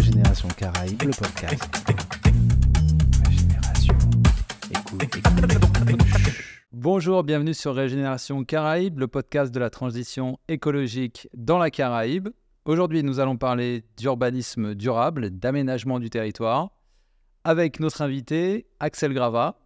Régénération Caraïbes, le podcast. Régénération. Écoute. Bonjour, bienvenue sur Régénération Caraïbes, le podcast de la transition écologique dans la Caraïbe. Aujourd'hui, nous allons parler d'urbanisme durable, d'aménagement du territoire, avec notre invité Axel Grava.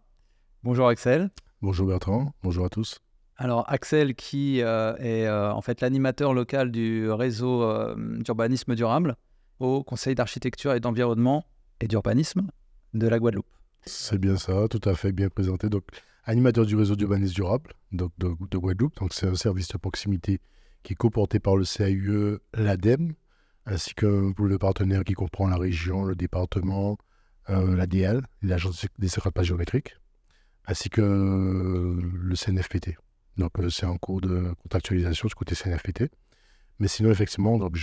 Bonjour Axel. Bonjour Bertrand, bonjour à tous. Alors Axel qui est en fait l'animateur local du réseau d'urbanisme durable au Conseil d'architecture et d'environnement et d'urbanisme de la Guadeloupe. C'est bien ça, tout à fait bien présenté. Donc, animateur du réseau d'urbanisme durable donc de Guadeloupe. Donc, c'est un service de proximité qui est coporté par le CAUE, l'ADEME, ainsi que pour le partenaire qui comprend la région, le département, l'ADL, l'Agence des secrets géométriques, ainsi que le CNFPT. Donc, c'est en cours de contractualisation du côté CNFPT. Mais sinon, effectivement, donc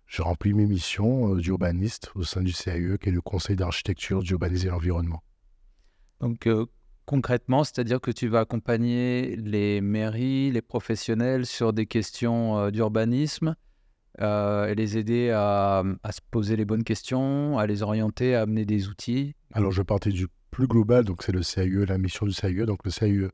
je remplis mes missions d'urbaniste au sein du CAUE, qui est le Conseil d'architecture, d'urbanisme et l'environnement. Donc, concrètement, c'est-à-dire que tu vas accompagner les mairies, les professionnels sur des questions d'urbanisme et les aider à se poser les bonnes questions, à les orienter, à amener des outils. Alors, je partais du plus global, donc c'est le CAUE, la mission du CAUE, donc le CAUE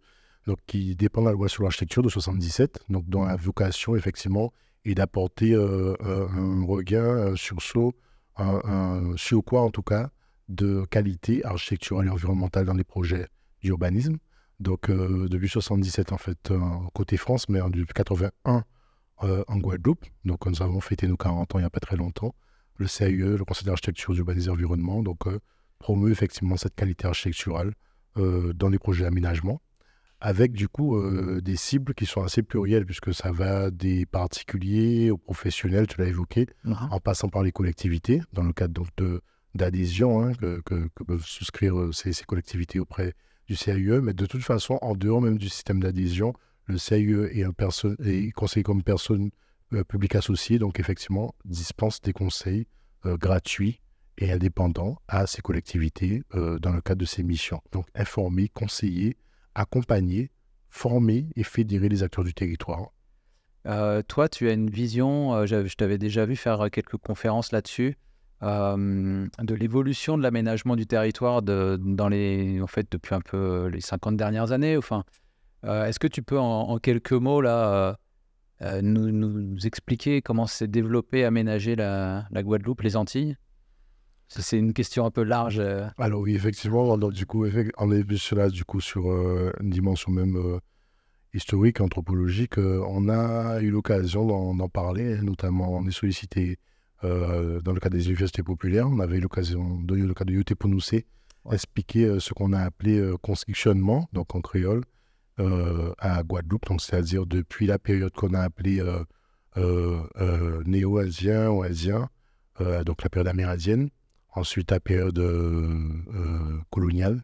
donc, qui dépend de la loi sur l'architecture de 77, donc dont la vocation, effectivement, est d'apporter un regain, un sursaut, un surcroît en tout cas, de qualité architecturale et environnementale dans les projets d'urbanisme. Donc, depuis 77, en fait, côté France, mais depuis 81 en Guadeloupe. Donc, nous avons fêté nos 40 ans il n'y a pas très longtemps. Le CAUE, le Conseil d'architecture, d'urbanisme et l'environnement, donc promeut effectivement cette qualité architecturale dans les projets d'aménagement, avec du coup des cibles qui sont assez plurielles, puisque ça va des particuliers aux professionnels, tu l'as évoqué, en passant par les collectivités, dans le cadre donc d'adhésion que peuvent souscrire ces collectivités auprès du CAUE. Mais de toute façon, en dehors même du système d'adhésion, le CAUE est conseillé comme personne publique associée, donc effectivement dispense des conseils gratuits et indépendants à ces collectivités dans le cadre de ces missions. Donc informer, conseiller, accompagner, former et fédérer les acteurs du territoire. Toi, tu as une vision, je t'avais déjà vu faire quelques conférences là-dessus, de l'évolution de l'aménagement du territoire en fait, depuis un peu les 50 dernières années. Enfin, est-ce que tu peux en quelques mots là, nous expliquer comment s'est développé, aménagé la Guadeloupe, les Antilles? C'est une question un peu large. Alors oui, effectivement, donc, du coup, on est plus sur une dimension même historique, anthropologique. On a eu l'occasion d'en parler, notamment on est sollicité dans le cadre des universités populaires. On avait eu l'occasion, dans le cadre de UTPONUC, expliquer ce qu'on a appelé constructionnement, donc en créole, à Guadeloupe, donc c'est-à-dire depuis la période qu'on a appelée néo-asien ou asien, donc la période amérindienne. Ensuite, la période coloniale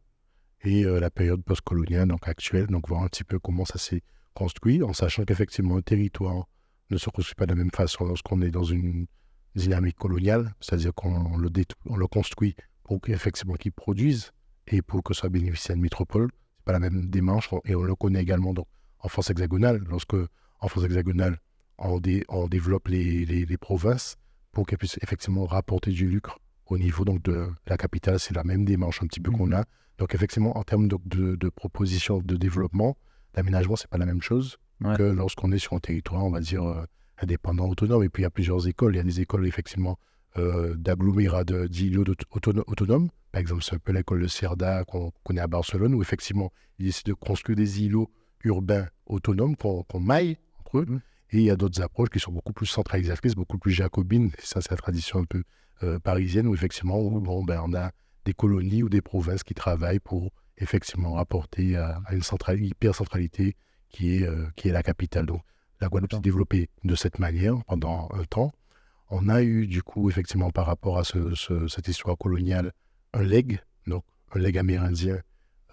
et la période post-coloniale, donc actuelle. Donc, voir un petit peu comment ça s'est construit, en sachant qu'effectivement, un territoire ne se construit pas de la même façon lorsqu'on est dans une dynamique coloniale, c'est-à-dire qu'on le construit pour qu'effectivement qu'il produise et pour que ça soit bénéficié à une métropole. Ce n'est pas la même démarche, et on le connaît également donc, en France hexagonale. Lorsque, en France hexagonale, on développe les provinces pour qu'elles puissent effectivement rapporter du lucre. Au niveau donc, de la capitale, c'est la même démarche un petit peu qu'on a. Donc effectivement, en termes de propositions de développement, d'aménagement, ce n'est pas la même chose que lorsqu'on est sur un territoire, on va dire, indépendant, autonome. Et puis il y a plusieurs écoles. Il y a des écoles effectivement d'agglomérats d'îlots autonomes. Par exemple, c'est un peu l'école de Cerda qu'on connaît à Barcelone, où effectivement, ils essaient de construire des îlots urbains autonomes qu'on maille entre eux. Et il y a d'autres approches qui sont beaucoup plus centralisatrices, beaucoup plus jacobines. Et ça, c'est la tradition un peu parisienne, où effectivement, on a des colonies ou des provinces qui travaillent pour effectivement rapporter à une hyper-centralité qui est la capitale. Donc, la Guadeloupe s'est développée de cette manière pendant un temps. On a eu, du coup, effectivement, par rapport à cette histoire coloniale, un legs amérindien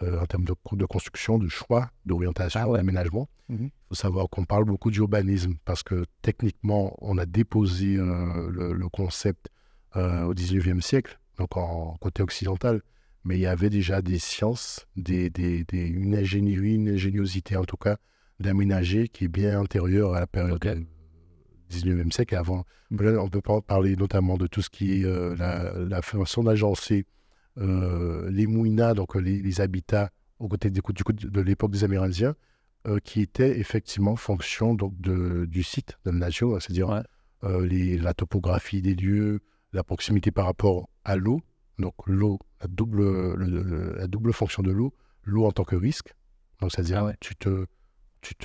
en termes de construction, de choix, d'orientation, d'aménagement. Il faut savoir qu'on parle beaucoup d'urbanisme parce que techniquement, on a déposé le concept au 19e siècle, donc en côté occidental, mais il y avait déjà des sciences, une ingénierie, une ingéniosité en tout cas, d'aménager qui est bien antérieure à la période 19e siècle et avant. Là, on peut parler notamment de tout ce qui est la façon d'agencer les mouinas, donc les habitats aux côtés de l'époque des Amérindiens, qui étaient effectivement fonction donc, du site, de la nation, c'est-à-dire la topographie des lieux, la proximité par rapport à l'eau, donc l'eau, la double fonction de l'eau en tant que risque, donc c'est-à-dire tu ne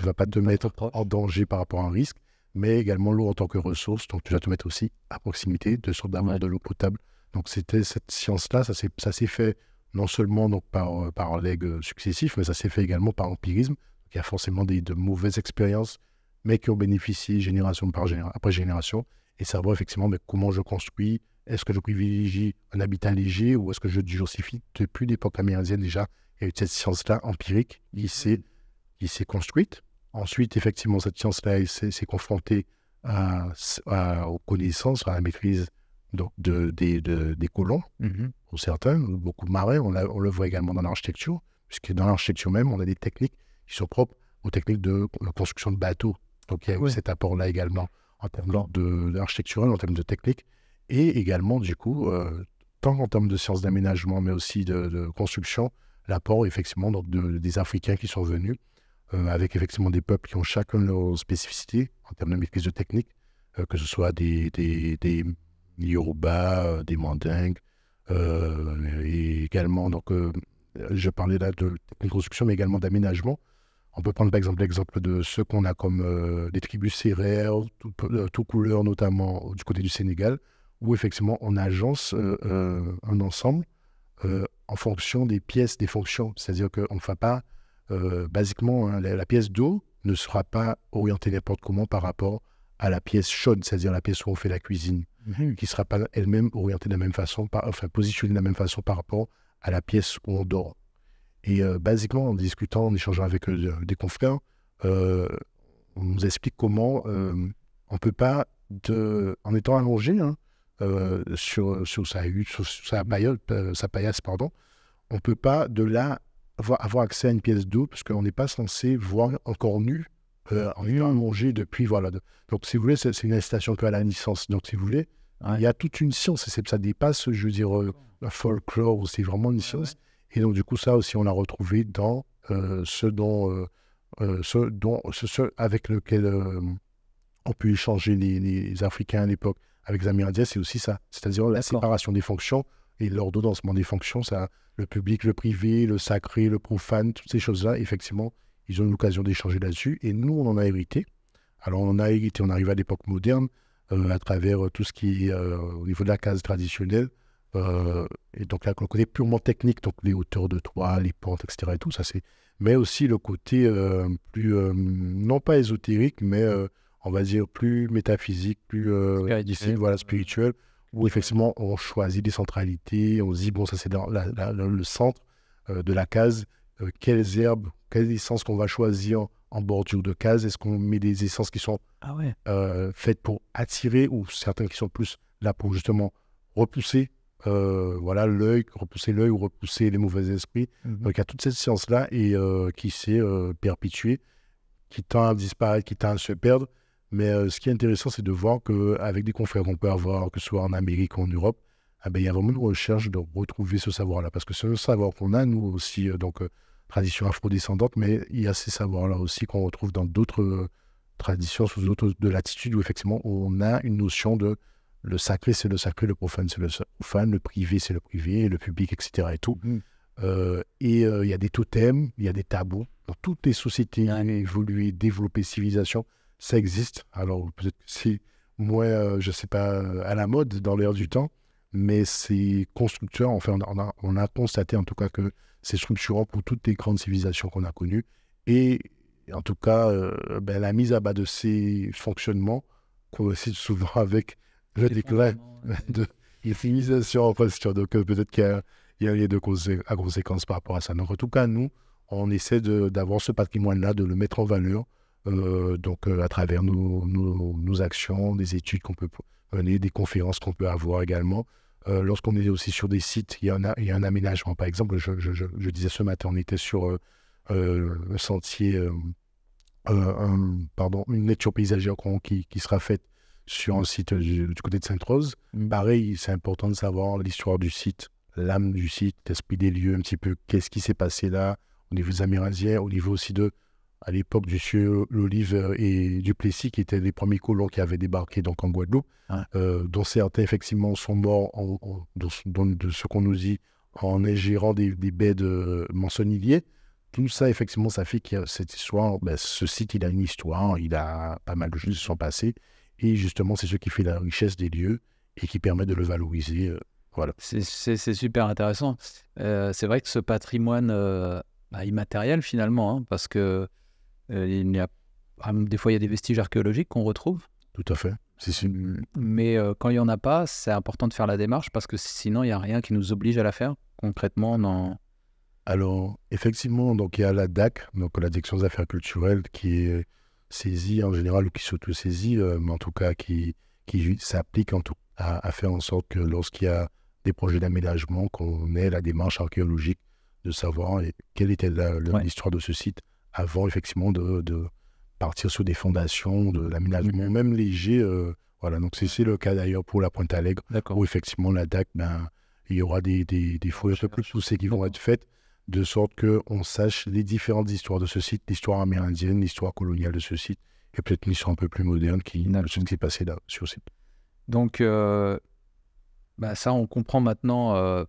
vas pas te mettre en danger par rapport à un risque, mais également l'eau en tant que ressource, donc tu vas te mettre aussi à proximité de sorte d'avoir de l'eau potable. Donc c'était cette science-là, ça s'est fait non seulement donc, par legs successifs, mais ça s'est fait également par empirisme. Il y a forcément de mauvaises expériences, mais qui ont bénéficié génération après génération, et savoir effectivement mais comment je construis, est-ce que je privilégie un habitat léger ou est-ce que je diversifie. Depuis l'époque amérindienne déjà, il y a eu cette science-là empirique qui s'est construite. Ensuite, effectivement, cette science-là s'est confrontée aux connaissances, à la maîtrise donc, des colons, pour certains, beaucoup de marins. On le voit également dans l'architecture, puisque dans l'architecture même, on a des techniques qui sont propres aux techniques de construction de bateaux. Donc, il y a eu cet apport-là également en termes d'architectural, en termes de technique, et également, du coup, tant en termes de sciences d'aménagement, mais aussi de construction, l'apport, effectivement, donc, des Africains qui sont venus, avec effectivement des peuples qui ont chacun leurs spécificités en termes de maîtrise de technique, que ce soit des Yoruba, des Mandingues, et également, donc, je parlais là de technique de construction, mais également d'aménagement. On peut prendre par exemple l'exemple de ceux qu'on a comme les tribus sérères, tout couleur notamment du côté du Sénégal, où effectivement on agence un ensemble en fonction des pièces, des fonctions. C'est-à-dire qu'on ne fait pas, basiquement, hein, la pièce d'eau ne sera pas orientée n'importe comment par rapport à la pièce chaude, c'est-à-dire la pièce où on fait la cuisine, qui ne sera pas elle-même orientée de la même façon, positionnée de la même façon par rapport à la pièce où on dort. Et basiquement, en discutant, en échangeant avec des confrères, on nous explique comment on ne peut pas, en étant allongé sur sa hutte, sur sa paillasse, on ne peut pas de là avoir accès à une pièce d'eau, parce qu'on n'est pas censé voir encore nu en étant allongé depuis. Voilà. Donc, si vous voulez, c'est une incitation un peu à la naissance. Donc, si vous voulez, il y a toute une science, ça dépasse, je veux dire, la folklore, c'est vraiment une science. Et donc, du coup, ça aussi, on l'a retrouvé dans ce avec lequel on peut échanger les Africains à l'époque avec les Amérindiens, c'est aussi ça. C'est-à-dire la séparation des fonctions et l'ordonnancement des fonctions, ça, le public, le privé, le sacré, le profane, toutes ces choses-là, effectivement, ils ont eu l'occasion d'échanger là-dessus. Et nous, on en a hérité. Alors, on arrive à l'époque moderne à travers tout ce qui est au niveau de la case traditionnelle. Et donc là, le côté purement technique, donc les hauteurs de toit, les pentes, etc. et tout, ça c'est. Mais aussi le côté plus, non pas ésotérique, mais on va dire plus métaphysique, plus spirituel, où effectivement on choisit des centralités, on se dit, bon, ça c'est dans le centre de la case, quelles herbes, quelles essences qu'on va choisir en bordure de case, est-ce qu'on met des essences qui sont faites pour attirer, ou certaines qui sont plus là pour justement repousser repousser l'œil ou repousser les mauvais esprits. Donc il y a toute cette science-là et qui s'est perpétuée, qui tend à disparaître, qui tend à se perdre. Mais ce qui est intéressant, c'est de voir qu'avec des confrères qu'on peut avoir, que ce soit en Amérique ou en Europe, il y a vraiment une recherche de retrouver ce savoir-là. Parce que c'est un savoir qu'on a, nous aussi, tradition afro-descendante, mais il y a ces savoirs-là aussi qu'on retrouve dans d'autres traditions, sous d'autres de latitude, où effectivement on a une notion de le sacré, c'est le sacré, le profane, c'est le profane, le privé, c'est le privé, le public, etc. et tout. Il y a des totems, il y a des tabous. Dans toutes les sociétés évoluées, développées, civilisations, ça existe. Alors, peut-être que c'est moins, je ne sais pas, à la mode dans l'air du temps, mais c'est constructeur. Enfin, on a constaté en tout cas que c'est structurant pour toutes les grandes civilisations qu'on a connues. Et en tout cas, la mise à bas de ces fonctionnements coïncide souvent avec le déclin de l'utilisation en question. Donc, peut-être qu'il y a un lien de cause à conséquence par rapport à ça. Donc, en tout cas, nous, on essaie d'avoir ce patrimoine-là, de le mettre en valeur, à travers nos actions, des études qu'on peut mener, des conférences qu'on peut avoir également. Lorsqu'on est aussi sur des sites, il y a un aménagement. Par exemple, je disais ce matin, on était sur un sentier, une lecture paysagère qui sera faite sur un site du côté de Sainte-Rose. Pareil, c'est important de savoir l'histoire du site, l'âme du site, l'esprit des lieux, un petit peu qu'est-ce qui s'est passé là, au niveau des Amérindiens, au niveau aussi à l'époque du sieur L'Olive et du Plessis, qui étaient les premiers colons qui avaient débarqué donc en Guadeloupe, dont certains effectivement sont morts, de ce qu'on nous dit, en ingérant des baies de mançonnier. Tout ça, effectivement, ça fait que cette histoire, ce site, il a une histoire, il a pas mal de choses qui sont passées, et justement, c'est ce qui fait la richesse des lieux et qui permet de le valoriser. Voilà. C'est super intéressant. C'est vrai que ce patrimoine immatériel, finalement, hein, parce que des fois, il y a des vestiges archéologiques qu'on retrouve. Tout à fait. Mais quand il n'y en a pas, c'est important de faire la démarche parce que sinon, il n'y a rien qui nous oblige à la faire concrètement. Alors, effectivement, donc, il y a la DAC, donc la Direction des Affaires culturelles, qui est saisie en général ou qui s'auto-saisit, mais en tout cas qui s'applique à faire en sorte que lorsqu'il y a des projets d'aménagement, qu'on ait la démarche archéologique de savoir quelle était l'histoire de ce site avant effectivement de partir sur des fondations, de l'aménagement, même léger. Voilà, donc c'est le cas d'ailleurs pour la Pointe-Allègre, où effectivement la DAC, il y aura des fouilles un peu plus poussées qui vont être faites, de sorte qu'on sache les différentes histoires de ce site, l'histoire amérindienne, l'histoire coloniale de ce site, et peut-être une histoire un peu plus moderne ce qui s'est passé là, sur ce site. Donc, ça, on comprend maintenant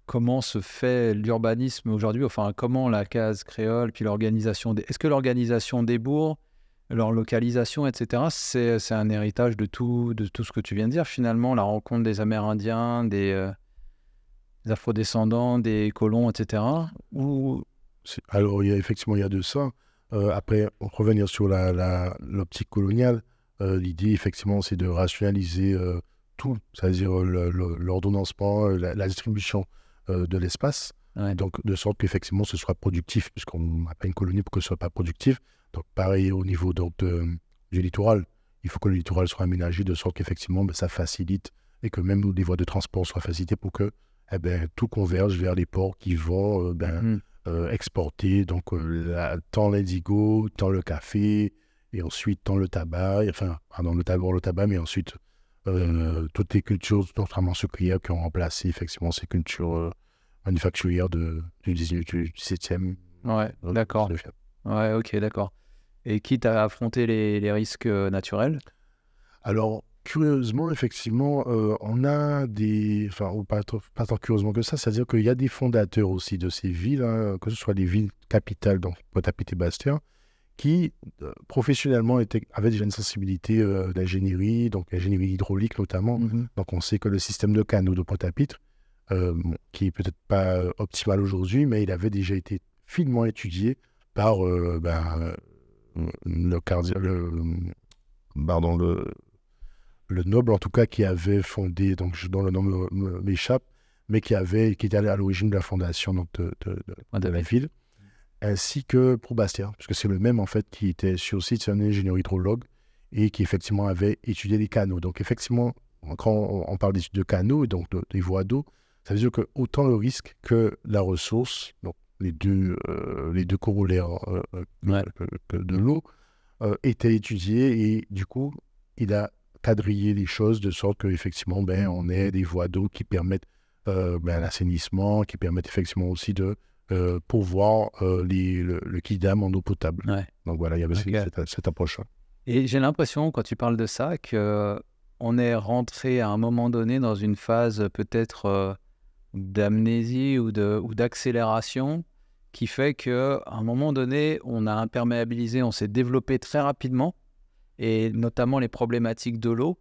comment se fait l'urbanisme aujourd'hui, enfin, comment la case créole, puis l'organisation est-ce que l'organisation des bourgs, leur localisation, etc., c'est un héritage de tout ce que tu viens de dire, finalement, la rencontre des Amérindiens, des afrodescendants, des colons, etc. Alors, il y a de ça. Après, revenir sur l'optique coloniale, l'idée, effectivement, c'est de rationaliser tout, c'est-à-dire l'ordonnancement, la distribution de l'espace, donc de sorte qu'effectivement, ce soit productif, puisqu'on n'a pas une colonie pour que ce ne soit pas productif. Donc, pareil au niveau du littoral, il faut que le littoral soit aménagé de sorte qu'effectivement, ça facilite et que même les voies de transport soient facilitées pour que tout converge vers les ports qui vont exporter donc tant l'indigo, tant le café, et ensuite tant le tabac, le tabac, mais ensuite toutes les cultures, notamment sucrières, qui ont remplacé effectivement ces cultures manufacturières du 17e. Ouais, d'accord. Ouais, ok, d'accord. Et quitte à affronter les risques naturels? Alors, curieusement, effectivement, on a pas tant curieusement que ça, c'est-à-dire qu'il y a des fondateurs aussi de ces villes, hein, que ce soit les villes capitales, donc Pointe-à-Pitre et Bastia, qui professionnellement avaient déjà une sensibilité d'ingénierie, donc ingénierie hydraulique notamment. Donc on sait que le système de canaux de Pointe-à-Pitre, qui est peut-être pas optimal aujourd'hui, mais il avait déjà été finement étudié par le noble, en tout cas, qui avait fondé, donc dont le nom m'échappe, mais qui était à l'origine de la fondation de la ville, ainsi que pour Bastia, parce que c'est le même, en fait, qui était sur le site, c'est un ingénieur hydrologue, et qui, effectivement, avait étudié les canaux. Donc, effectivement, quand on parle d'études de canaux, et donc des voies d'eau, ça veut dire que autant le risque que la ressource, donc les deux corollaires de l'eau, étaient étudiés, et du coup, il a quadriller les choses de sorte qu'effectivement, on ait des voies d'eau qui permettent l'assainissement, qui permettent effectivement aussi de pourvoir le Kidam en eau potable. Ouais. Donc voilà, il y avait cette approche-là. Et j'ai l'impression, quand tu parles de ça, qu'on est rentré à un moment donné dans une phase peut-être d'amnésie ou d'accélération qui fait qu'à un moment donné, on a imperméabilisé, on s'est développé très rapidement, et notamment les problématiques de l'eau.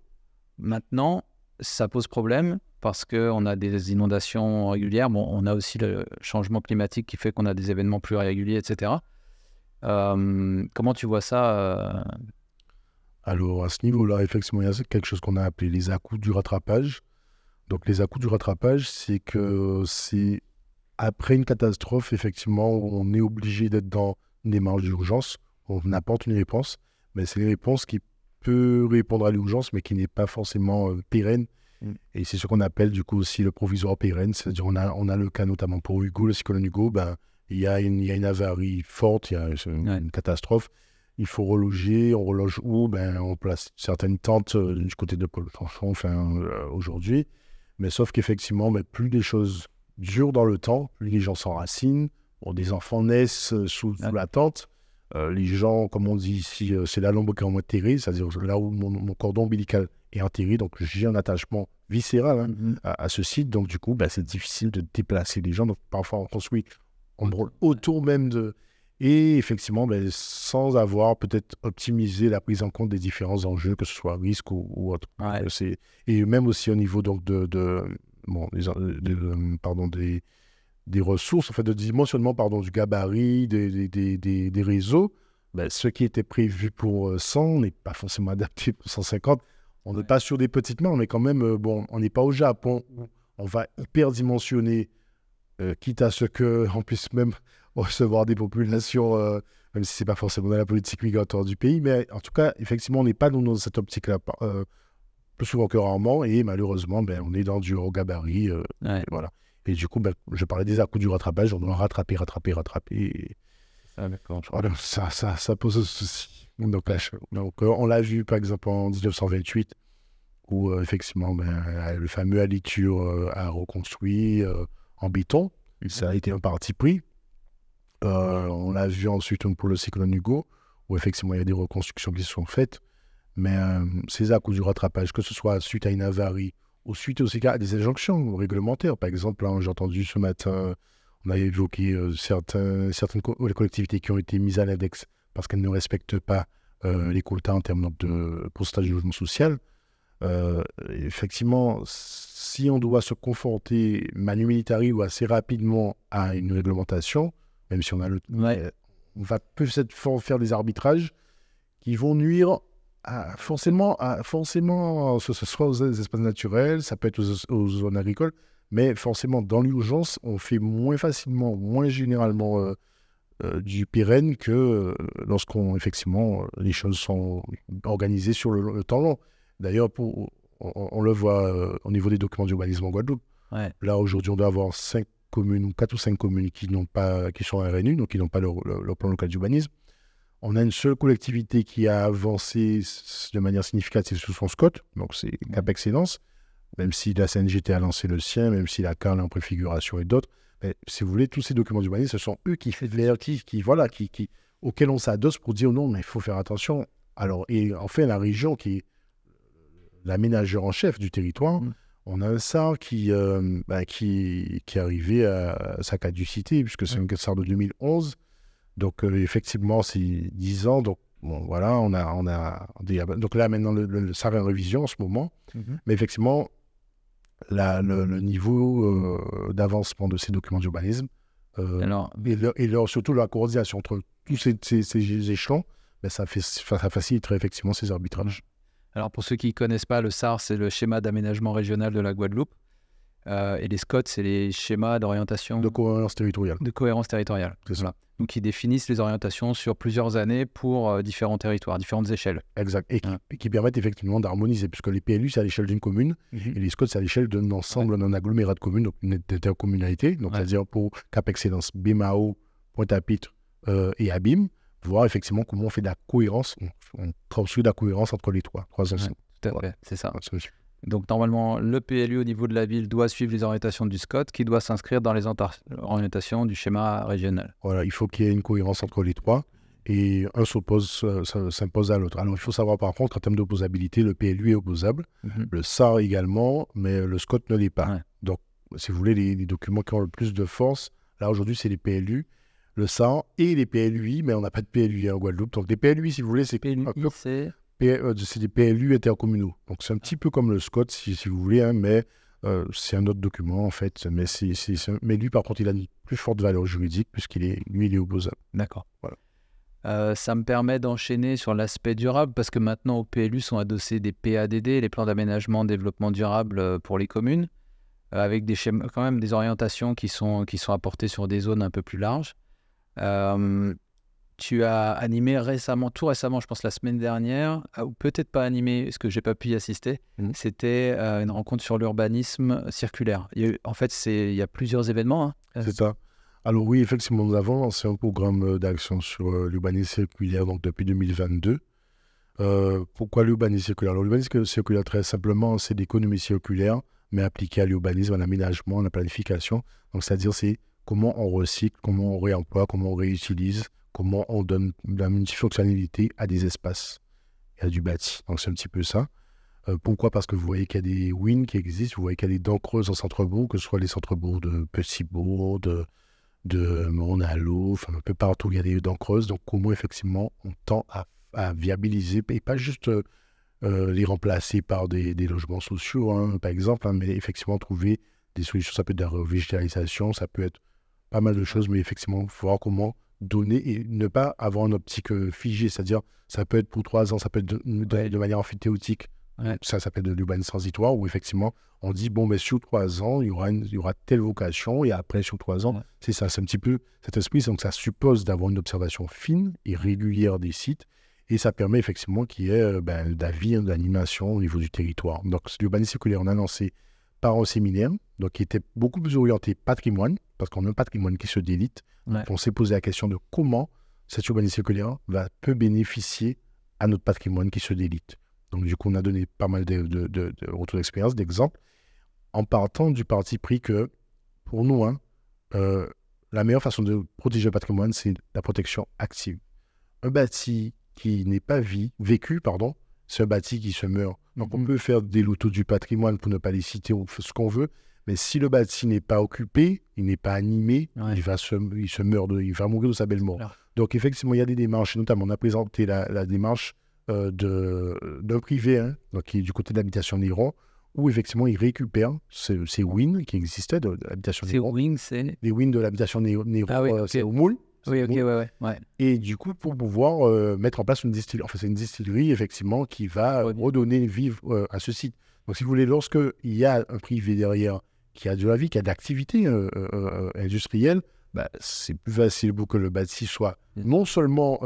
Maintenant, ça pose problème parce qu'on a des inondations régulières. Bon, on a aussi le changement climatique qui fait qu'on a des événements plus réguliers, etc. Comment tu vois ça Alors, à ce niveau-là, effectivement, il y a quelque chose qu'on a appelé les à-coups du rattrapage. Donc, les à-coups du rattrapage, c'est après une catastrophe, effectivement, on est obligé d'être dans une démarche d'urgence. On apporte une réponse, mais c'est une réponse qui peut répondre à l'urgence, mais qui n'est pas forcément pérenne. Et c'est ce qu'on appelle du coup aussi le provisoire pérenne. C'est-à-dire on a le cas notamment pour Hugo, le cyclone Hugo, il y a une avarie forte, il y a une catastrophe. il faut reloger, on reloge où? On place certaines tentes du côté de Paul Fanchon, aujourd'hui. Mais sauf qu'effectivement, plus les choses durent dans le temps, plus les gens s'enracinent. Bon, des enfants naissent sous la tente. Les gens, comme on dit ici, c'est la lambeau qui est enterrée, c'est-à-dire là où mon cordon ombilical est enterré. Donc, j'ai un attachement viscéral à ce site. Donc, du coup, c'est difficile de déplacer les gens. Donc, parfois, on construit, on brûle autour même de... Et effectivement, sans avoir peut-être optimisé la prise en compte des différents enjeux, que ce soit risque ou autre. Ouais. Et même aussi au niveau donc, des ressources, en fait, de dimensionnement du gabarit, des réseaux, ce qui était prévu pour 100 n'est pas forcément adapté pour 150. On n'est pas sur des petites mains, mais quand même, on n'est pas au Japon où on va hyper dimensionner, quitte à ce qu'on puisse même recevoir des populations, même si ce n'est pas forcément dans la politique migratoire du pays, mais en tout cas, effectivement, on n'est pas dans cette optique-là, plus souvent que rarement, et malheureusement, on est dans du haut gabarit, voilà. Et du coup, je parlais des à-coups du rattrapage, on doit rattraper. D'accord. Ça pose un souci. Donc, on l'a vu, par exemple, en 1928, où effectivement, le fameux Aliture a reconstruit en béton. Ça a été un parti pris. On l'a vu ensuite pour le cyclone Hugo, où effectivement, il y a des reconstructions qui se sont faites. Mais ces à-coups du rattrapage, que ce soit suite à une avarie, ou suite aussi à des injonctions réglementaires. Par exemple, j'ai entendu ce matin, on a évoqué certaines collectivités qui ont été mises à l'index parce qu'elles ne respectent pas les quotas en termes de pourcentage de logement social. Effectivement, si on doit se confronter manu militari ou assez rapidement à une réglementation, même si on a on va peut-être faire des arbitrages qui vont nuire forcément, ce soit aux espaces naturels, ça peut être aux zones agricoles, mais forcément, dans l'urgence, on fait moins facilement, moins généralement du pérenne que lorsqu'on, effectivement, les choses sont organisées sur le temps long. D'ailleurs, on le voit au niveau des documents d'urbanisme en Guadeloupe. Ouais. Là, aujourd'hui, on doit avoir 4 ou 5 communes qui sont RNU, donc qui n'ont pas leur plan local d'urbanisme. On a une seule collectivité qui a avancé de manière significative sous son SCOT, donc c'est Cap Excellence, même si la CNGT a lancé le sien, même si la CARL est en préfiguration et d'autres. Mais si vous voulez, tous ces documents d'urbanisme, ce sont eux auxquels on s'adosse pour dire non, mais il faut faire attention. Alors, et enfin, la région qui est l'aménageur en chef du territoire, on a un SAR qui est arrivé à sa caducité, puisque c'est un SAR de 2011. Donc, effectivement, c'est 10 ans. Donc, voilà, donc là, maintenant, le SAR est en révision en ce moment. Mais effectivement, le niveau d'avancement de ces documents d'urbanisme surtout la coordination entre tous ces échelons, ça faciliterait effectivement ces arbitrages. Alors, pour ceux qui ne connaissent pas, le SAR, c'est le schéma d'aménagement régional de la Guadeloupe. Et les SCOT, c'est les schémas d'orientation... De cohérence territoriale. C'est ça. Donc, ils définissent les orientations sur plusieurs années pour différents territoires, différentes échelles. Exact. Et qui permettent effectivement d'harmoniser, puisque les PLU, c'est à l'échelle d'une commune, et les SCOT, c'est à l'échelle d'un ensemble, d'un agglomérat de communes, donc une intercommunalité. Donc, c'est-à-dire pour Cap Excellence, Bémao, Pointe-à-Pitre et Abîme, voir effectivement comment on fait de la cohérence, on construit de la cohérence entre les trois ensembles. Tout à fait, c'est ça. Donc, normalement, le PLU au niveau de la ville doit suivre les orientations du SCOT qui doit s'inscrire dans les orientations du schéma régional. Voilà, il faut qu'il y ait une cohérence entre les trois et un s'impose à l'autre. Alors, il faut savoir par contre, en termes d'opposabilité, le PLU est opposable, le SAR également, mais le SCOT ne l'est pas. Ouais. Donc, si vous voulez, les documents qui ont le plus de force, là aujourd'hui, c'est les PLU, le SAR et les PLUI, mais on n'a pas de PLUI en Guadeloupe. Donc, les PLUI, si vous voulez, c'est des PLU intercommunaux. Donc, c'est un petit peu comme le SCOT, si vous voulez, hein, mais c'est un autre document, en fait. Mais lui, par contre, il a une plus forte valeur juridique, puisqu'il est opposable. D'accord. Voilà. Ça me permet d'enchaîner sur l'aspect durable, parce que maintenant, au PLU sont adossés des PADD, les plans d'aménagement développement durable pour les communes, avec des schémas, quand même des orientations qui sont apportées sur des zones un peu plus larges. Tu as animé tout récemment, je pense la semaine dernière, ou peut-être pas animé, parce que je n'ai pas pu y assister, c'était une rencontre sur l'urbanisme circulaire. Il y a plusieurs événements. Hein. C'est ça. Alors oui, effectivement, nous avons lancé un programme d'action sur l'urbanisme circulaire donc depuis 2022. Pourquoi l'urbanisme circulaire? Alors, l'urbanisme circulaire, très simplement, c'est l'économie circulaire, mais appliquée à l'urbanisme, à l'aménagement, à la planification. Donc, c'est-à-dire, c'est comment on recycle, comment on réemploie, comment on réutilise, comment on donne de la multifonctionnalité à des espaces et à du bâti. Donc, c'est un petit peu ça. Pourquoi? Parce que vous voyez qu'il y a des wins qui existent, vous voyez qu'il y a des dents creuses en centre-bourg, que ce soit les centres-bourgs de Petit-Bourg, de Monalo, enfin un peu partout, il y a des dents creuses. Donc, comment effectivement on tend à viabiliser, et pas juste les remplacer par des logements sociaux, hein, par exemple, hein, mais effectivement trouver des solutions. Ça peut être de la revégétalisation, ça peut être pas mal de choses, mais effectivement, il faut voir comment donner et ne pas avoir une optique figée, c'est-à-dire ça peut être pour 3 ans, ça peut être de manière amphithéotique. Ouais. Ça s'appelle de l'urbanisme transitoire, où effectivement, on dit, bon, mais sur 3 ans, il y aura telle vocation, et après, sur 3 ans, Ouais. c'est ça, c'est un petit peu cet esprit. Donc, ça suppose d'avoir une observation fine et régulière des sites, et ça permet effectivement qu'il y ait de la vie, de l'animation au niveau du territoire. Donc, l'urbanisme circulaire, on a lancé par un séminaire, donc qui était beaucoup plus orienté patrimoine, parce qu'on a un patrimoine qui se délite. Ouais. Donc, on s'est posé la question de comment cet urbanisme circulaire peut bénéficier à notre patrimoine qui se délite. Donc, du coup, on a donné pas mal de retours d'expérience, d'exemples, en partant du parti pris que, pour nous, la meilleure façon de protéger le patrimoine, c'est la protection active. Un bâti qui n'est pas vécu, c'est un bâti qui se meurt. Donc, on peut faire des lotos du patrimoine pour ne pas les citer, on fait ce qu'on veut, mais si le bâti n'est pas occupé, il n'est pas animé, il va mourir de sa belle mort. Alors. Donc, effectivement, il y a des démarches, notamment, on a présenté la démarche d'un privé, hein, donc qui est du côté de l'habitation Néron, où effectivement il récupère ces wins qui existaient de l'habitation Néron. Ces wings, c'est Les wins de l'habitation Néron, Ah oui, ok. c'est au moule. Oui, ok, ouais. Et du coup, pour pouvoir mettre en place une distillerie, enfin c'est une distillerie effectivement qui va redonner vie à ce site. Donc si vous voulez, lorsqu'il y a un privé derrière qui a de la vie, qui a de l'activité industrielle, c'est plus facile pour que le bâti soit non seulement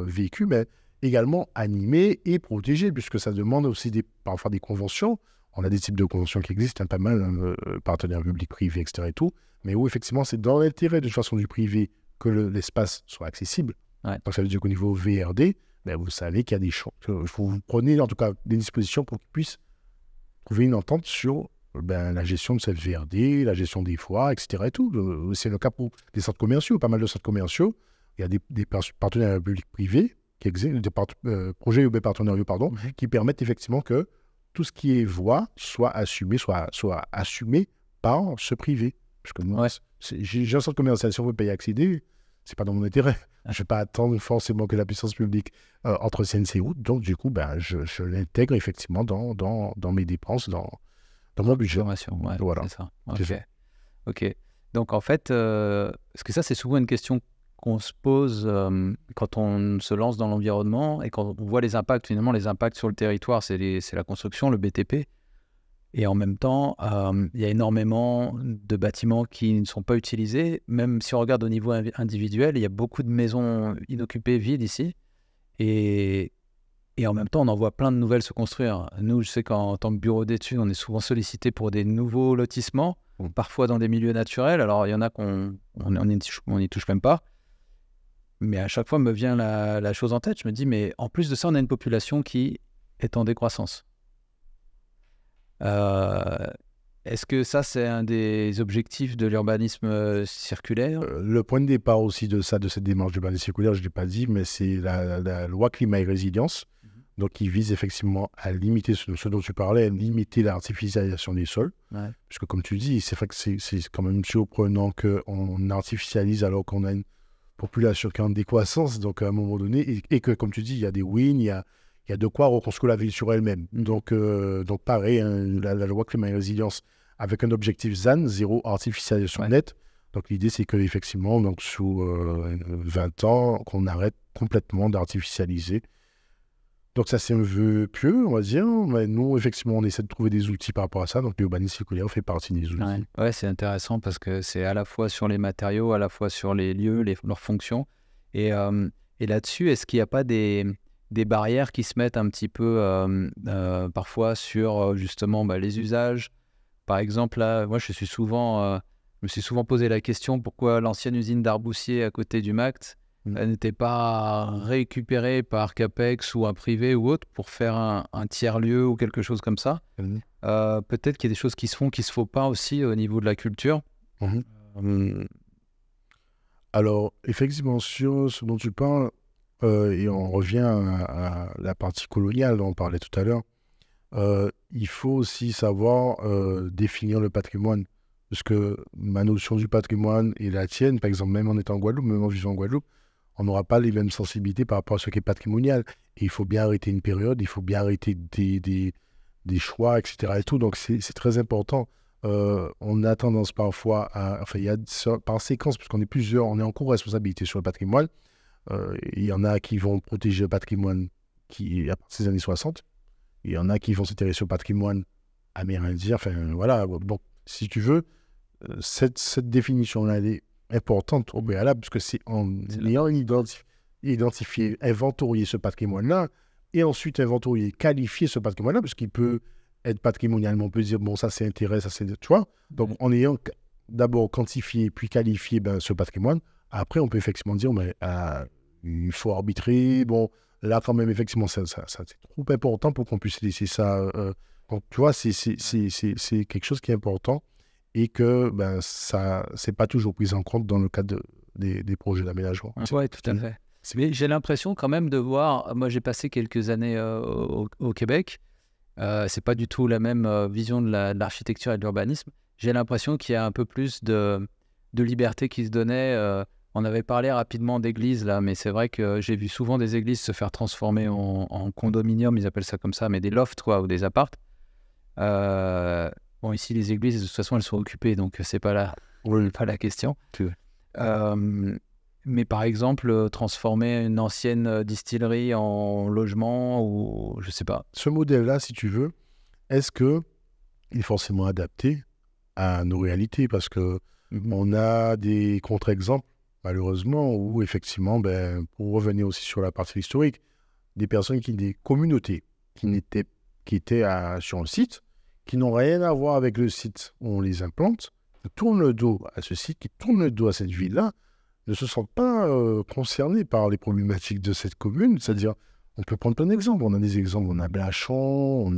vécu, mais également animé et protégé, puisque ça demande aussi parfois des conventions. On a des types de conventions qui existent, pas mal, partenaires publics-privés, etc. et tout, mais où effectivement c'est dans l'intérêt de toute façon du privé que l'espace soit accessible. Ouais. Donc ça veut dire qu'au niveau VRD, vous savez qu'il y a des champs. Vous prenez en tout cas des dispositions pour qu'ils puissent trouver une entente sur la gestion de cette VRD, la gestion des foires, etc. et tout. C'est le cas pour des centres commerciaux, pas mal de centres commerciaux. Il y a des partenaires publics-privés qui existent, des projets urbains partenariaux, qui permettent effectivement que tout ce qui est voie soit assumé par ce privé. Parce que moi, j'ai un centre commercial, si on veut payer accéder, c'est pas dans mon intérêt. Je ne vais pas attendre forcément que la puissance publique entretienne ces routes. Donc, du coup, je l'intègre effectivement dans mes dépenses, dans mon budget. Ouais, voilà. C'est ça. Ok. Donc, en fait, parce que ça, c'est souvent une question qu'on se pose quand on se lance dans l'environnement et quand on voit les impacts, finalement, les impacts sur le territoire, c'est la construction, le BTP. Et en même temps, il y a énormément de bâtiments qui ne sont pas utilisés. Même si on regarde au niveau individuel, il y a beaucoup de maisons inoccupées, vides ici. Et en même temps, on en voit plein de nouvelles se construire. Nous, je sais qu'en tant que bureau d'études, on est souvent sollicité pour des nouveaux lotissements, parfois dans des milieux naturels. Alors, il y en a qu'on n'y touche même pas. Mais à chaque fois, me vient la chose en tête. Je me dis, mais en plus de ça, on a une population qui est en décroissance. Est-ce que ça, c'est un des objectifs de l'urbanisme circulaire? Le point de départ aussi de cette démarche d'urbanisme circulaire, je ne l'ai pas dit, mais c'est la loi climat et résilience, donc qui vise effectivement à limiter ce dont tu parlais, à limiter l'artificialisation des sols. Ouais. Puisque comme tu dis, c'est vrai que c'est quand même surprenant qu'on artificialise alors qu'on a une population qui est en décroissance, donc à un moment donné, et que comme tu dis, il y a des wins, il y a de quoi reconstruire la ville sur elle-même. Donc pareil, la loi climat et résilience avec un objectif ZAN, zéro artificialisation nette. Donc l'idée, c'est qu'effectivement, sous 20 ans, qu'on arrête complètement d'artificialiser. Donc ça, c'est un vœu pieux, on va dire. Mais nous, effectivement, on essaie de trouver des outils par rapport à ça. Donc l'urbanisme circulaire fait partie des outils. Ouais, c'est intéressant parce que c'est à la fois sur les matériaux, à la fois sur les lieux, leurs fonctions. Et là-dessus, est-ce qu'il n'y a pas des barrières qui se mettent un petit peu parfois sur justement les usages? Par exemple, là, moi je suis souvent me suis souvent posé la question pourquoi l'ancienne usine d'Arboussier à côté du MACT elle n'était pas récupérée par Capex ou un privé ou autre pour faire un tiers-lieu ou quelque chose comme ça. Peut-être qu'il y a des choses qui se font, qui ne se font pas aussi au niveau de la culture. Alors, effectivement, sur ce dont tu parles, et on revient à la partie coloniale dont on parlait tout à l'heure, il faut aussi savoir définir le patrimoine. Parce que ma notion du patrimoine et la tienne, par exemple, même en étant en Guadeloupe, même en vivant en Guadeloupe, on n'aura pas les mêmes sensibilités par rapport à ce qui est patrimonial. Et il faut bien arrêter une période, il faut bien arrêter des choix, etc. Et tout. Donc, c'est très important. On a tendance parfois à... Enfin, il y a par séquence, puisqu'on est plusieurs, on est en co-responsabilité sur le patrimoine. Il y en a qui vont protéger le patrimoine qui à partir des années 60. Il y en a qui vont s'intéresser au patrimoine amérindien. Enfin, voilà. Bon, si tu veux, cette définition-là, elle est importante au préalable, parce que c'est en ayant identifié, inventorié ce patrimoine-là, et ensuite inventorier, qualifier ce patrimoine-là, parce qu'il peut être patrimonialement, on peut dire, bon, ça c'est intérêt, ça c'est... Tu vois? Donc, en ayant d'abord quantifié, puis qualifié ce patrimoine, après, on peut effectivement dire, mais il faut arbitrer, bon, là, quand même, effectivement, ça c'est trop important pour qu'on puisse laisser ça... donc, tu vois, c'est quelque chose qui est important, et que ça c'est pas toujours pris en compte dans le cadre des projets d'aménagement. Oui, tout à fait. Mais j'ai l'impression quand même de voir, moi j'ai passé quelques années au Québec, c'est pas du tout la même vision de l'architecture et de l'urbanisme. J'ai l'impression qu'il y a un peu plus de liberté qui se donnait. On avait parlé rapidement d'églises là, mais c'est vrai que j'ai vu souvent des églises se faire transformer en condominium, ils appellent ça comme ça, mais des lofts quoi, ou des apparts. Bon, ici, les églises, de toute façon, elles sont occupées, donc c'est pas la question. Mais par exemple, transformer une ancienne distillerie en logement, ou je sais pas. Ce modèle-là, si tu veux, est-ce qu'il est forcément adapté à nos réalités? Parce que on a des contre-exemples, malheureusement, où effectivement, pour revenir aussi sur la partie historique, des communautés qui étaient sur un site, qui n'ont rien à voir avec le site où on les implante, qui tournent le dos à ce site, qui tournent le dos à cette ville-là, ne se sentent pas concernés par les problématiques de cette commune. C'est-à-dire, on peut prendre plein d'exemples. On a des exemples, on a Blachon,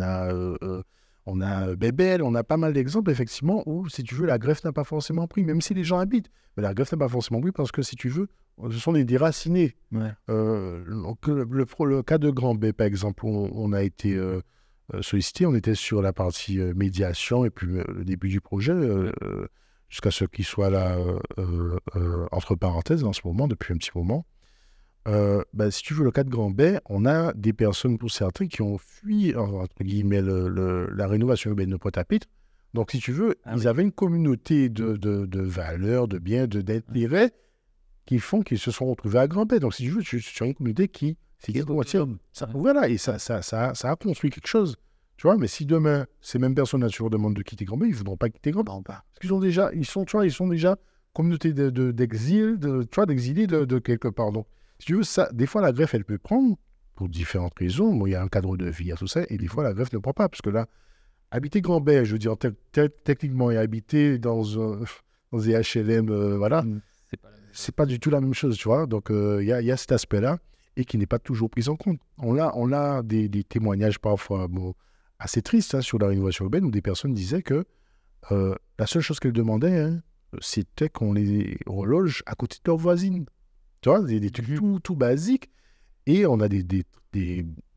on a Bébel, on a pas mal d'exemples, effectivement, où, si tu veux, la greffe n'a pas forcément pris, même si les gens habitent. Mais la greffe n'a pas forcément pris parce que, si tu veux, ce sont des déracinés. Ouais. Donc, le cas de Grand B, par exemple, où on a été... sollicité, on était sur la partie médiation et puis le début du projet, jusqu'à ce qu'il soit là, entre parenthèses, en ce moment, depuis un petit moment. Si tu veux, le cas de Grand Bay, on a des personnes, pour certains, qui ont fui, entre guillemets, la rénovation urbaine de Pointe-à-Pitre. Donc, si tu veux, ils avaient une communauté de valeurs, de biens, d'intérêts qui font qu'ils se sont retrouvés à Grand Bay. Donc, si tu veux, tu as une communauté qui... Voilà, et ça a construit quelque chose. Tu vois, mais si demain, ces mêmes personnes leur demandent de quitter Grand Bay, ils ne voudront pas quitter Grand Bay. Parce qu'ils ils sont déjà communauté d'exil, d'exilés de quelque part. Donc, si tu veux, des fois, la greffe, elle peut prendre pour différentes raisons. Bon, il y a un cadre de vie, il y a tout ça, et des fois, la greffe ne prend pas. Parce que là, habiter Grand Bay, je veux dire, techniquement, et habiter dans des HLM, voilà, c'est pas du tout la même chose, tu vois. Donc, il y a cet aspect-là, et qui n'est pas toujours pris en compte. On a des témoignages parfois assez tristes sur la rénovation urbaine, où des personnes disaient que la seule chose qu'elles demandaient, c'était qu'on les reloge à côté de leurs voisines. Tu vois, des trucs tout basiques. Et on a des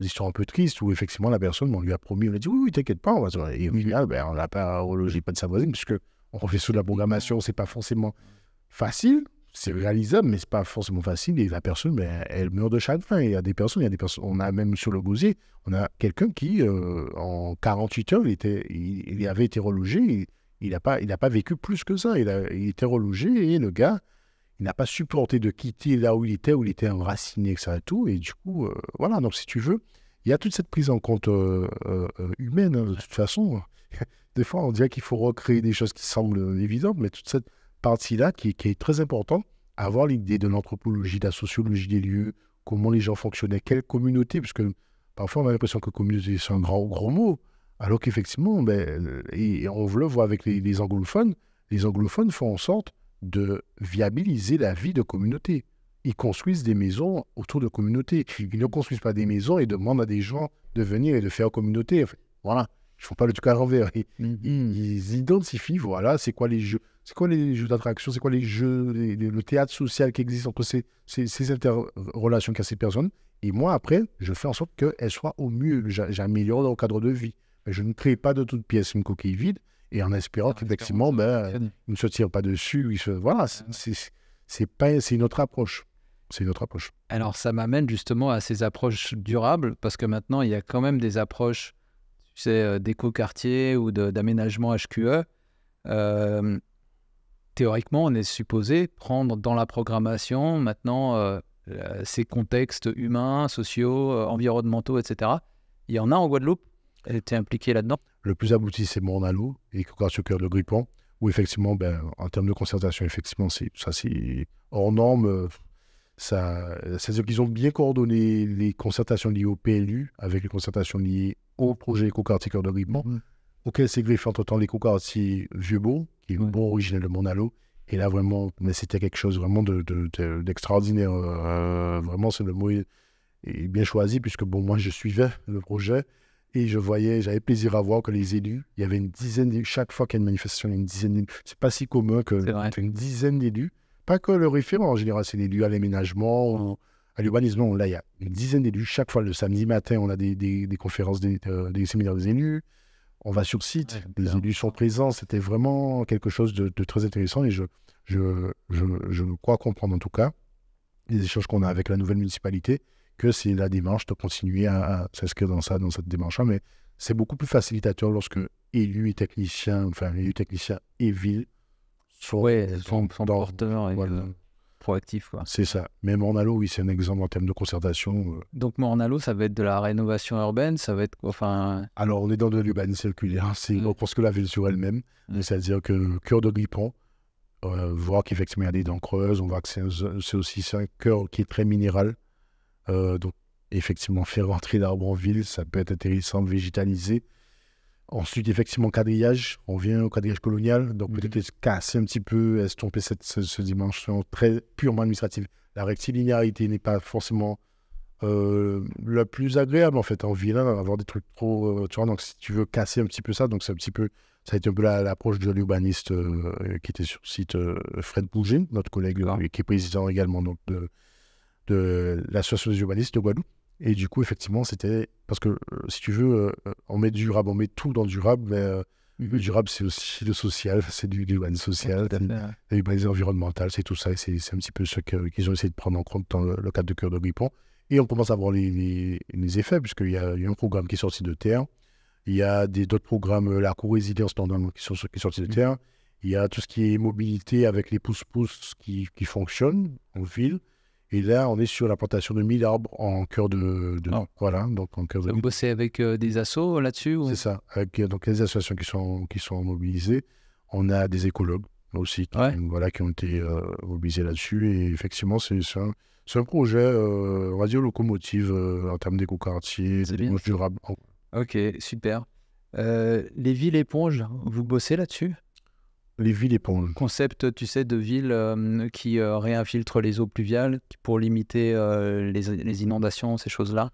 histoires un peu tristes où effectivement la personne, on lui a promis, on a dit oui, t'inquiète pas, et au final, on n'a pas relogé pas de sa voisine, puisque on fait sous la programmation, c'est pas forcément facile. C'est réalisable, mais c'est pas forcément facile. Et la personne, elle meurt de chagrin. Il y a des personnes, on a même sur le Gosier, on a quelqu'un qui, en 48 heures, il avait été relogé. Et il n'a pas vécu plus que ça. Il était relogé et le gars, il n'a pas supporté de quitter là où il était enraciné, etc. Et tout. Et du coup, voilà. Donc, si tu veux, il y a toute cette prise en compte humaine, de toute façon. Des fois, on dirait qu'il faut recréer des choses qui semblent évidentes, mais toute cette partie-là qui est très importante, avoir l'idée de l'anthropologie, de la sociologie des lieux, comment les gens fonctionnaient, quelle communauté, parce que parfois on a l'impression que communauté c'est un gros mot, alors qu'effectivement, et on le voit avec les anglophones, les anglophones font en sorte de viabiliser la vie de communauté. Ils construisent des maisons autour de communautés. Ils ne construisent pas des maisons et demandent à des gens de venir et de faire communauté. Enfin, voilà, ils ne font pas le truc à l'envers. Ils identifient, voilà, c'est quoi les jeux d'attraction, c'est quoi les jeux, le théâtre social qui existe entre ces interrelations qu'a ces personnes. Et moi, après, je fais en sorte qu'elles soient au mieux. J'améliore leur cadre de vie. Mais je ne crée pas de toute pièce une coquille vide et en espérant qu'effectivement, ils ne se tirent pas dessus. Voilà, c'est une autre approche. C'est une autre approche. Alors, ça m'amène justement à ces approches durables, parce que maintenant, il y a quand même des approches, tu sais, d'éco-quartier ou d'aménagement HQE. Théoriquement, on est supposé prendre dans la programmation maintenant ces contextes humains, sociaux, environnementaux, etc. Il y en a en Guadeloupe? Elle était impliquée là-dedans? Le plus abouti, c'est Morne-à-l'eau et Éco-quartier au cœur de Grippon, où effectivement, en termes de concertation, effectivement, c'est hors norme. C'est-à-dire qu'ils ont bien coordonné les concertations liées au PLU avec les concertations liées au projet Éco-quartier cœur de Grippon, auquel s'est greffé entre-temps l'éco-quartier Vieux-Beau, qui est bon originel de Morne-à-l'eau. Et là, vraiment, mais c'était quelque chose vraiment d'extraordinaire. Vraiment, c'est le mot est bien choisi, puisque moi, je suivais le projet et j'avais plaisir à voir que les élus, il y avait une dizaine d'élus. Chaque fois qu'il y a une manifestation, il y a une dizaine d'élus. C'est pas si commun une dizaine d'élus. Pas que le référent, en général, c'est l'élus à l'aménagement, à l'urbanisme. Là, il y a une dizaine d'élus. Chaque fois, le samedi matin, on a des conférences, des séminaires des élus. On va sur site, les élus sont présents. C'était vraiment quelque chose de très intéressant et je crois comprendre en tout cas, les échanges qu'on a avec la nouvelle municipalité, que c'est la démarche de continuer à s'inscrire dans cette démarche-là. Mais c'est beaucoup plus facilitateur lorsque élus et techniciens et ville sont porteurs et proactifs. C'est ça. Mais Morne-à-l'eau, oui, c'est un exemple en termes de concertation. Donc Morne-à-l'eau, ça va être de la rénovation urbaine, ça va être Alors, on est dans de l'urbanisme circulaire. On pense que la ville sur elle-même. C'est-à-dire que cœur de Grippon, voir qu'effectivement il y a des dents creuses, on voit que c'est aussi un cœur qui est très minéral. Donc, effectivement, faire rentrer l'arbre en ville, ça peut être intéressant, végétaliser. Ensuite, effectivement, quadrillage, on vient au quadrillage colonial, donc peut-être casser un petit peu, estomper cette dimension très purement administrative. La rectilinéarité n'est pas forcément la plus agréable, en fait, en ville, avoir des trucs trop... tu vois, donc si tu veux casser un petit peu ça, donc c'est un petit peu... Ça a été un peu l'approche de l'urbaniste qui était sur le site, Fred Bougin, notre collègue, qui est président également donc, de l'association des urbanistes de Guadeloupe. Et du coup, effectivement, c'était... Parce que, si tu veux, on met durable, on met tout dans le durable, mais le durable, c'est aussi le social, c'est du l'urbanisme social, l'urbanisme environnemental, c'est tout ça. Et c'est un petit peu ce qu'ils ont essayé de prendre en compte dans le cadre de Cœur de Grippon. Et on commence à voir les effets, puisqu'il y a un programme qui est sorti de terre. Il y a d'autres programmes, la co-résidence qui sont sortis de terre. Il y a tout ce qui est mobilité avec les pousse-pousse qui fonctionnent en ville. Et là, on est sur la plantation de 1000 arbres en cœur de voilà, donc en cœur de... Vous bossez avec des assos là-dessus C'est ça, avec donc les associations qui sont mobilisées. On a des écologues aussi qui ont été mobilisés là-dessus. Et effectivement, c'est un projet, on va dire, locomotive en termes d'éco-quartier, d'éco durable. Ok, super. Les villes éponges, vous bossez là-dessus? Les villes éponges. Concept, tu sais, de villes qui réinfiltrent les eaux pluviales pour limiter les inondations, ces choses-là.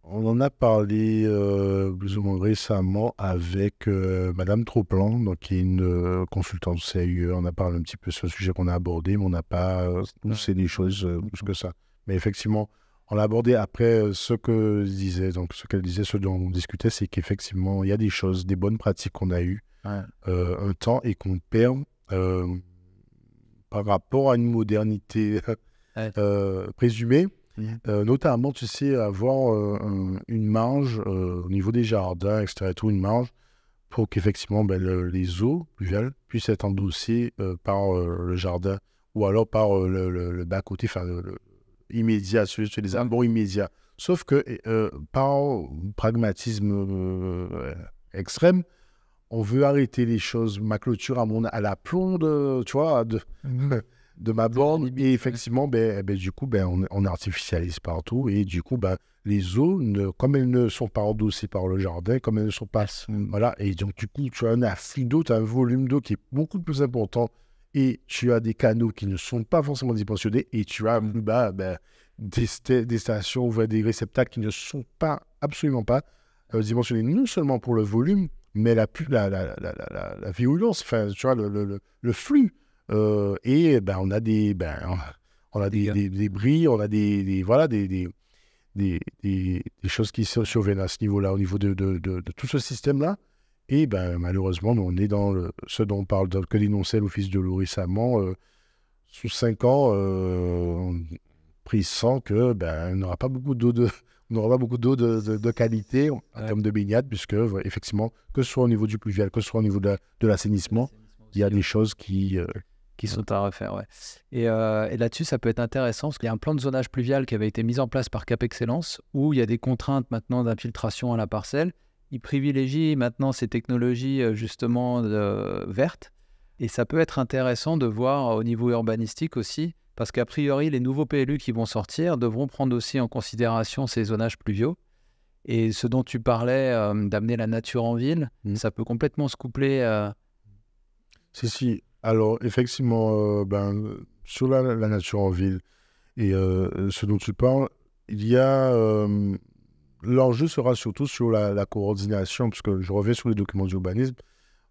On en a parlé plus ou moins récemment avec Madame Troplan, donc, qui est une consultante CIE. On a parlé un petit peu sur le sujet qu'on a abordé, mais on n'a pas poussé les choses plus que ça. Mais effectivement, on l'a abordé après ce qu'elle disait, ce dont on discutait, c'est qu'effectivement, il y a des choses, des bonnes pratiques qu'on a eues un temps et qu'on perd par rapport à une modernité présumée. Notamment, tu sais, avoir une marge au niveau des jardins, etc., une marge pour qu'effectivement les eaux pluviales puissent être endossées par le jardin ou alors par le bas-côté, enfin immédiat, sur les abords immédiats. Sauf que par pragmatisme extrême, on veut arrêter les choses. Ma clôture à l'aplomb de ma borne. Et effectivement, du coup, on artificialise partout. Et du coup, les eaux, comme elles ne sont pas endossées par le jardin, comme elles ne sont pas... Voilà. Et donc, du coup, tu as un afflux d'eau, tu as un volume d'eau qui est beaucoup plus important. Et tu as des canaux qui ne sont pas forcément dimensionnés. Et tu as plus bas des stations ou des réceptacles qui ne sont absolument pas dimensionnés, non seulement pour le volume, mais la virulence, enfin, tu vois, le flux. Et on a des bris, on a des choses qui surviennent à ce niveau-là, au niveau de tout ce système-là. Et malheureusement, nous, on est dans ce dont on parle, que dénonçait l'Office de l'eau récemment. Sous 5 ans, on pressent que on n'aura pas beaucoup d'eau de qualité en termes de baignade, puisque effectivement, que ce soit au niveau du pluvial, que ce soit au niveau de l'assainissement, il y a des choses qui sont à refaire, ouais. Et là-dessus, ça peut être intéressant, parce qu'il y a un plan de zonage pluvial qui avait été mis en place par Cap Excellence, où il y a des contraintes maintenant d'infiltration à la parcelle. Ils privilégient maintenant ces technologies justement vertes, et ça peut être intéressant de voir au niveau urbanistique aussi, parce qu'a priori, les nouveaux PLU qui vont sortir devront prendre aussi en considération ces zonages pluviaux. Et ce dont tu parlais, d'amener la nature en ville, ça peut complètement se coupler. Si. Alors, effectivement, sur la nature en ville et ce dont tu parles, il y a... l'enjeu sera surtout sur la coordination, parce que je reviens sur les documents d'urbanisme.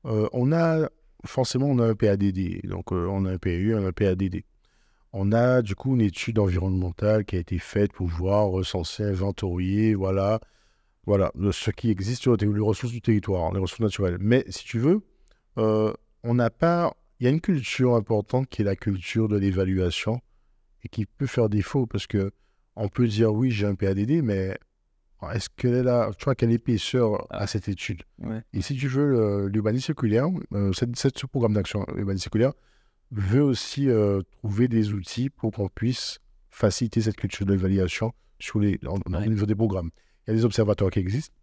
On a un PADD, donc on a un PAU, on a un PADD. On a du coup une étude environnementale qui a été faite pour pouvoir recenser, inventorier, voilà ce qui existe sur les ressources du territoire, les ressources naturelles. Mais si tu veux, on n'a pas... Il y a une culture importante qui est la culture de l'évaluation et qui peut faire défaut, parce qu'on peut dire oui, j'ai un PADD, mais est-ce qu'elle est là, tu vois, quelle épaisseur à cette étude? Et si tu veux, l'urbanisme circulaire, ce programme d'action urbanisme circulaire veut aussi trouver des outils pour qu'on puisse faciliter cette culture de l'évaluation au niveau des programmes. Il y a des observatoires qui existent.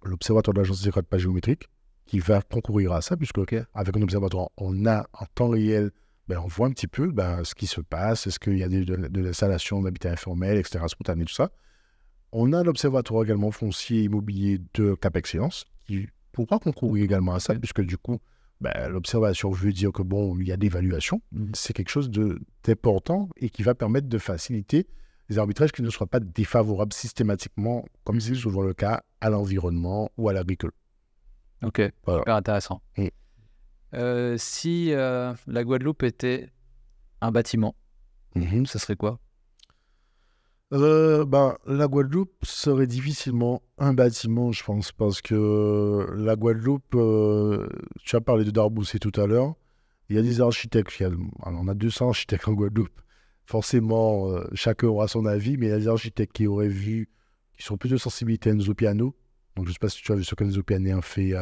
L'observatoire de l'Agence des cartes géométriques qui va concourir à ça, puisque avec un observatoire, on a en temps réel, on voit un petit peu ce qui se passe, est-ce qu'il y a de l'installation d'habitat informel, etc., spontané, tout ça. On a l'observatoire également foncier immobilier de Cap Excellence qui pourra concourir également à ça, puisque du coup, l'observation veut dire que il y a d'évaluation. C'est quelque chose d'important et qui va permettre de faciliter les arbitrages qui ne soient pas défavorables systématiquement, comme c'est souvent le cas, à l'environnement ou à l'agriculture. Ok, super intéressant. Si la Guadeloupe était un bâtiment, ça serait quoi? La Guadeloupe serait difficilement un bâtiment, je pense, parce que la Guadeloupe, tu as parlé de Darboussé tout à l'heure, il y a des architectes, on a 200 architectes en Guadeloupe. Forcément, chacun aura son avis, mais il y a des architectes qui sont plus de sensibilité à Enzo Piano. Donc, je ne sais pas si tu as vu ce qu'Enzo Piano a fait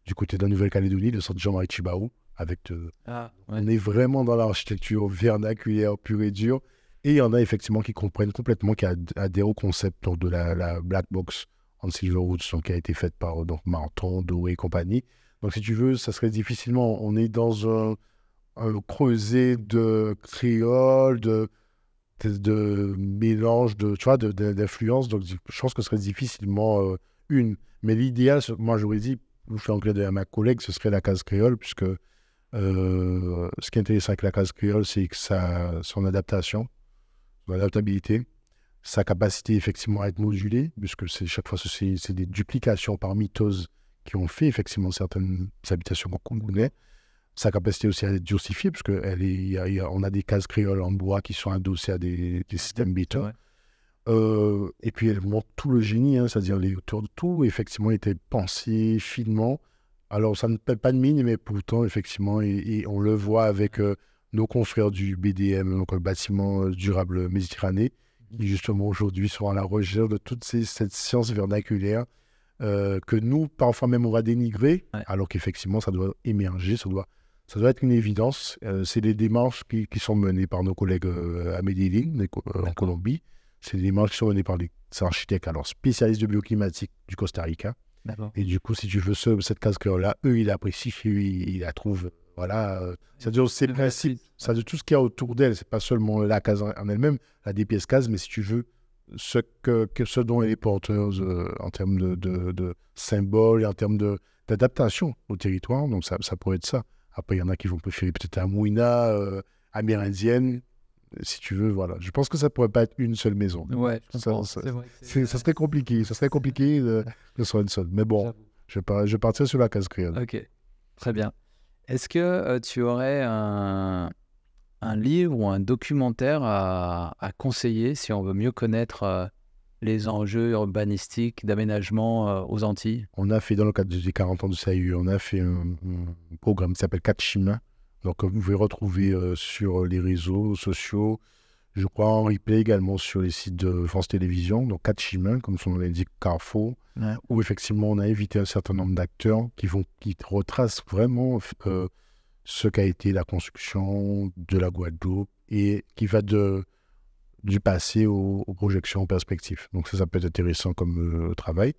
du côté de la Nouvelle-Calédonie, le centre Jean-Marie Tjibaou. On est vraiment dans l'architecture vernaculaire pure et dure. Et il y en a effectivement qui comprennent complètement, qui adhèrent au concept de la Black Box en Silver Roots, qui a été faite par Marton, Doré et compagnie. Donc, si tu veux, ça serait difficilement... On est dans un creuset de créole, de mélange, d'influence. Donc, je pense que ce serait difficilement une. Mais l'idéal, moi, j'aurais dit, je fais en clin d'œil à ma collègue, ce serait la case créole, puisque ce qui est intéressant avec la case créole, c'est que son adaptation, son adaptabilité, sa capacité effectivement à être modulée, puisque chaque fois, c'est des duplications par mitose qui ont fait effectivement certaines habitations qu'on connaît. Sa capacité aussi à être diversifiée, parce qu'on a des cases créoles en bois qui sont adossées à des systèmes béton. Et puis, elle montre tout le génie, c'est-à-dire les hauteurs de tout, effectivement, était pensé finement. Alors, ça ne paie pas de mine, mais pourtant, effectivement, et on le voit avec nos confrères du BDM, donc le bâtiment durable Méditerranée, qui justement aujourd'hui sont à la recherche de toute cette science vernaculaire que nous, parfois même, on va dénigrer, alors qu'effectivement, ça doit émerger, ça doit être une évidence. C'est des démarches qui sont menées par nos collègues à Medellín, en Colombie. C'est des démarches qui sont menées par des architectes spécialistes de bioclimatique du Costa Rica. Et du coup, si tu veux, cette case-là, eux, ils l'apprécient, ils la trouvent Voilà, c'est-à-dire ses principes, c'est-à-dire tout ce qu'il y a autour d'elle, c'est pas seulement la case en elle-même, la DPS case, mais si tu veux, ce dont elle est porteuse en termes de symboles et en termes d'adaptation au territoire. Donc, ça pourrait être ça. Après, il y en a qui vont préférer peut-être la mouina amérindienne, si tu veux. Voilà. Je pense que ça pourrait pas être une seule maison. Ouais, ça serait compliqué. Ça serait compliqué de soit une seule. Mais bon, je partirais sur la case créole. Ok, très bien. Est-ce que tu aurais un livre ou un documentaire à conseiller si on veut mieux connaître les enjeux urbanistiques d'aménagement aux Antilles? On a fait, dans le cadre des 40 ans de CAUE, on a fait un programme qui s'appelle 4 chemins. Donc, vous pouvez retrouver sur les réseaux sociaux, je crois en replay également sur les sites de France Télévisions. Donc, 4 chemins, comme son nom l'indique, Carrefour, où effectivement, on a invité un certain nombre d'acteurs qui retracent vraiment ce qu'a été la construction de la Guadeloupe et qui va du passé aux projections, aux perspectives. Donc ça peut être intéressant comme travail.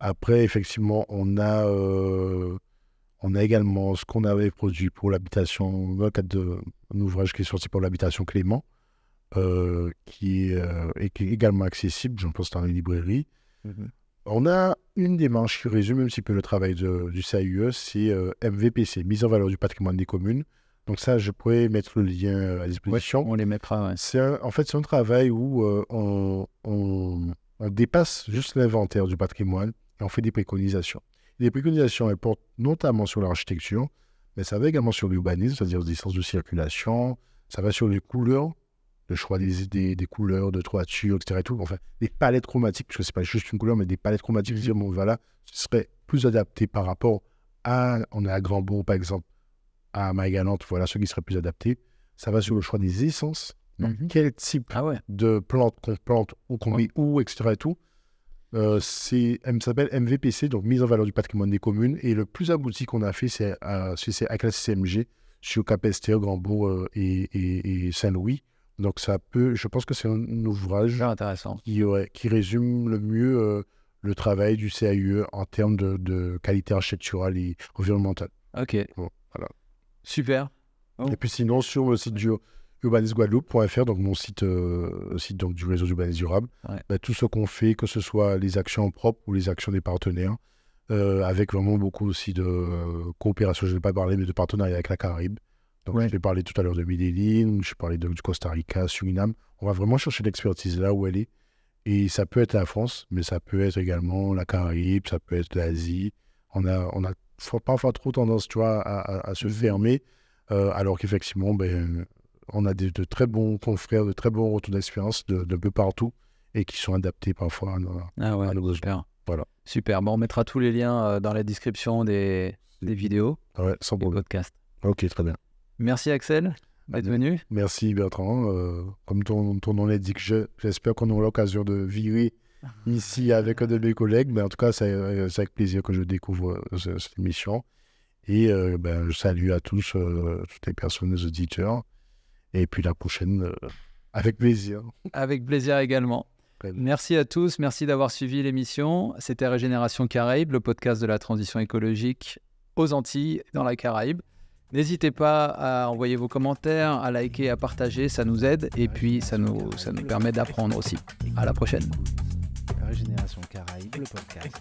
Après, effectivement, on a également ce qu'on avait produit pour l'habitation, dans le cadre d'un ouvrage qui est sorti pour l'habitation Clément, qui est également accessible, je pense, dans les librairies. On a une démarche qui résume un petit peu le travail du CAUE, c'est MVPC, mise en valeur du patrimoine des communes. Donc ça, je pourrais mettre le lien à disposition. Ouais, on les mettra, ouais. En fait, c'est un travail où on dépasse juste l'inventaire du patrimoine et on fait des préconisations. Les préconisations, elles portent notamment sur l'architecture, mais ça va également sur l'urbanisme, c'est-à-dire les distances de circulation, ça va sur les couleurs, le choix des couleurs, de toiture, etc. Et tout. Enfin, des palettes chromatiques, parce que ce n'est pas juste une couleur, mais des palettes chromatiques, dire, bon, voilà, ce serait plus adapté par rapport on est à Grand-Bourg, par exemple, à Marie-Galante, voilà, ceux qui seraient plus adaptés. Ça va sur le choix des essences, donc quel type de plantes qu'on plante, où qu'on met où, etc. Et tout. Ça s'appelle MVPC, donc mise en valeur du patrimoine des communes. Et le plus abouti qu'on a fait, c'est avec la CMG sur Cap-Esther, Grand-Bourg et Saint-Louis. Donc je pense que c'est un ouvrage intéressant qui résume le mieux le travail du CAUE en termes de qualité architecturale et environnementale. Ok. Bon, voilà. Super. Et puis sinon, sur le site du urbanismeguadeloupe.fr, donc mon site donc, du réseau d'urbanisme durable, tout ce qu'on fait, que ce soit les actions propres ou les actions des partenaires, avec vraiment beaucoup aussi de coopération, je ne vais pas parler, mais de partenariat avec la Caraïbe. Donc, je vais parler tout à l'heure de Medellín, je parlais du Costa Rica, Suriname. On va vraiment chercher l'expertise là où elle est. Et ça peut être la France, mais ça peut être également la Caraïbe, ça peut être l'Asie. On a parfois trop tendance, tu vois, à se fermer, alors qu'effectivement, on a de très bons confrères, de très bons retours d'expérience de peu partout et qui sont adaptés parfois à nos besoins. Super. Voilà. Super. Bon, on mettra tous les liens dans la description des vidéos, sans des podcasts. Ok, très bien. Merci Axel d'être venu. Merci Bertrand. Comme ton nom l'indique, j'espère qu'on aura l'occasion de virer ici avec un de mes collègues, mais en tout cas, c'est avec plaisir que je découvre cette émission. Et je salue à tous, toutes les personnes, les auditeurs. Et puis la prochaine, avec plaisir. Avec plaisir également. Merci à tous, merci d'avoir suivi l'émission. C'était Régénération Caraïbe, le podcast de la transition écologique aux Antilles, dans la Caraïbe. N'hésitez pas à envoyer vos commentaires, à liker, à partager, ça nous aide et puis ça nous permet d'apprendre aussi. À la prochaine. Régénération Caraïbe, le podcast.